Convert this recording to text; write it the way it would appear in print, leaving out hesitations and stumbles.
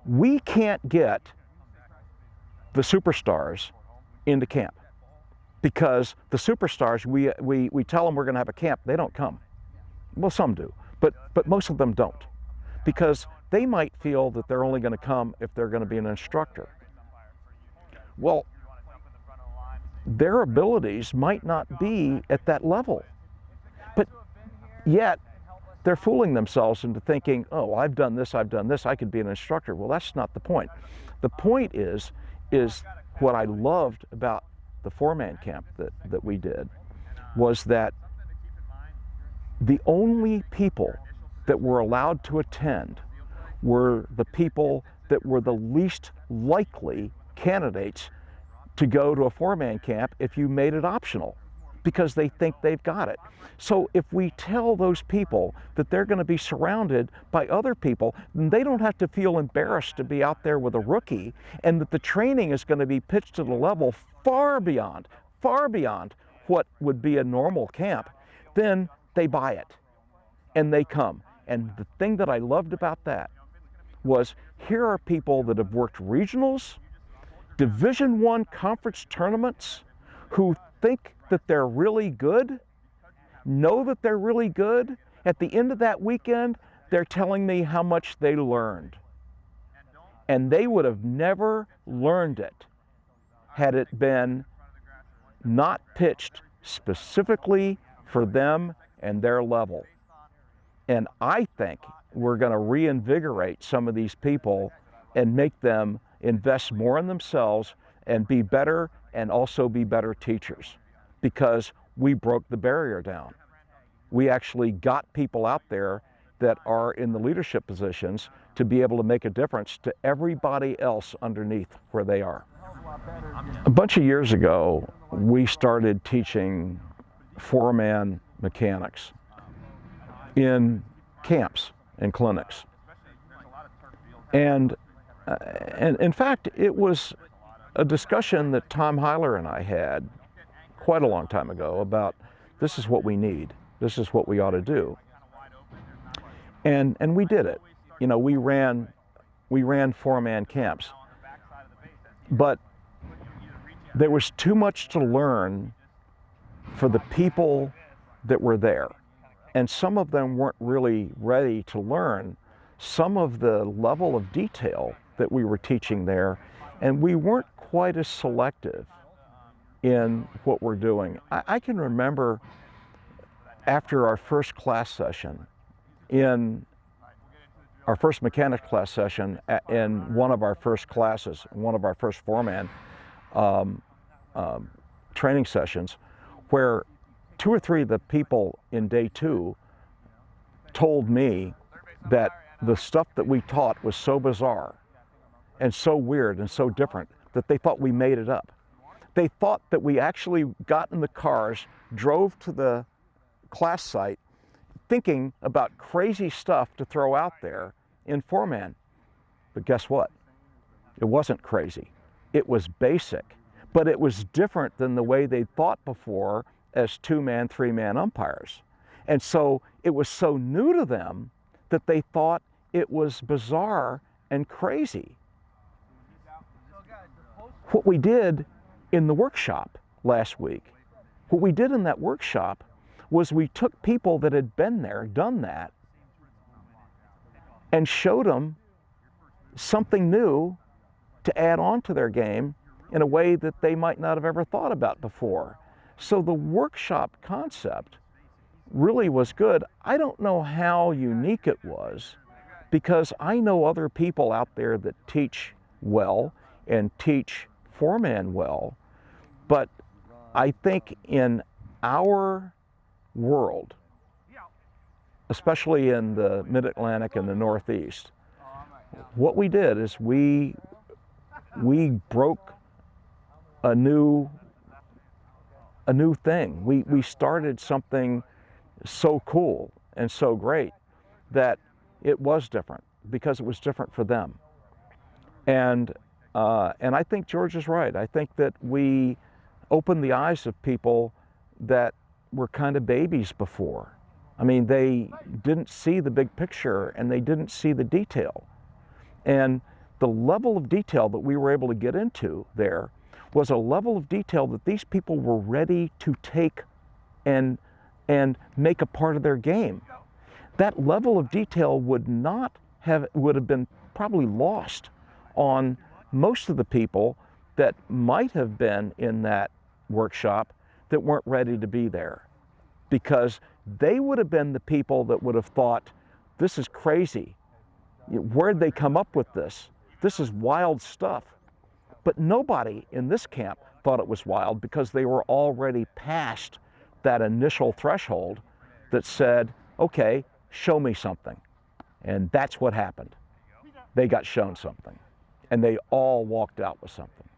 We can't get the superstars into camp because the superstars, we tell them we're going to have a camp, they don't come. Well, some do, but most of them don't, because they might feel that they're only going to come if they're going to be an instructor. Well, their abilities might not be at that level, but yet they're fooling themselves into thinking, oh, I've done this, I could be an instructor. Well, that's not the point. The point is what I loved about the four-man camp that we did was that the only people that were allowed to attend were the people that were the least likely candidates to go to a four-man camp if you made it optional, because they think they've got it. So if we tell those people that they're going to be surrounded by other people, then they don't have to feel embarrassed to be out there with a rookie, and that the training is going to be pitched at a level far beyond what would be a normal camp, then they buy it and they come. And the thing that I loved about that was, here are people that have worked regionals, Division I conference tournaments, who think that they're really good, know that they're really good. At the end of that weekend, they're telling me how much they learned. And they would have never learned it had it been not pitched specifically for them and their level. And I think we're going to reinvigorate some of these people and make them invest more in themselves and be better, and also be better teachers, because we broke the barrier down. We actually got people out there that are in the leadership positions to be able to make a difference to everybody else underneath where they are. A bunch of years ago, we started teaching four-man mechanics in camps and clinics. And in fact, it was a discussion that Tom Heiler and I had quite a long time ago about, this is what we need, this is what we ought to do. And we did it. You know, we ran four-man camps. But there was too much to learn for the people that were there. And some of them weren't really ready to learn some of the level of detail that we were teaching there, and we weren't quite as selective in what we're doing. I can remember after our first class session, in our first mechanics class session, in one of our first classes, one of our first four-man training sessions, where 2 or 3 of the people in day 2 told me that the stuff that we taught was so bizarre and so weird and so different that they thought we made it up. They thought that we actually got in the cars, drove to the class site, thinking about crazy stuff to throw out there in four-man. But guess what? It wasn't crazy. It was basic, but it was different than the way they thought before as 2-man, 3-man umpires. And so it was so new to them that they thought it was bizarre and crazy. What we did in the workshop last week, what we did in that workshop was we took people that had been there, done that, and showed them something new to add on to their game in a way that they might not have ever thought about before. So the workshop concept really was good. I don't know how unique it was, because I know other people out there that teach well and teach four-man well, but I think in our world, especially in the Mid-Atlantic and the Northeast, what we did is we broke a new thing. We started something so cool and so great that it was different, because it was different for them. And I think George is right. I think that we opened the eyes of people that were kind of babies before. I mean, they didn't see the big picture and they didn't see the detail. And the level of detail that we were able to get into there was a level of detail that these people were ready to take and make a part of their game. That level of detail would have been probably lost on most of the people that might have been in that workshop that weren't ready to be there, because they would have been the people that would have thought, this is crazy. Where'd they come up with this? This is wild stuff. But nobody in this camp thought it was wild, because they were already past that initial threshold that said, okay, show me something. And that's what happened. They got shown something, and they all walked out with something.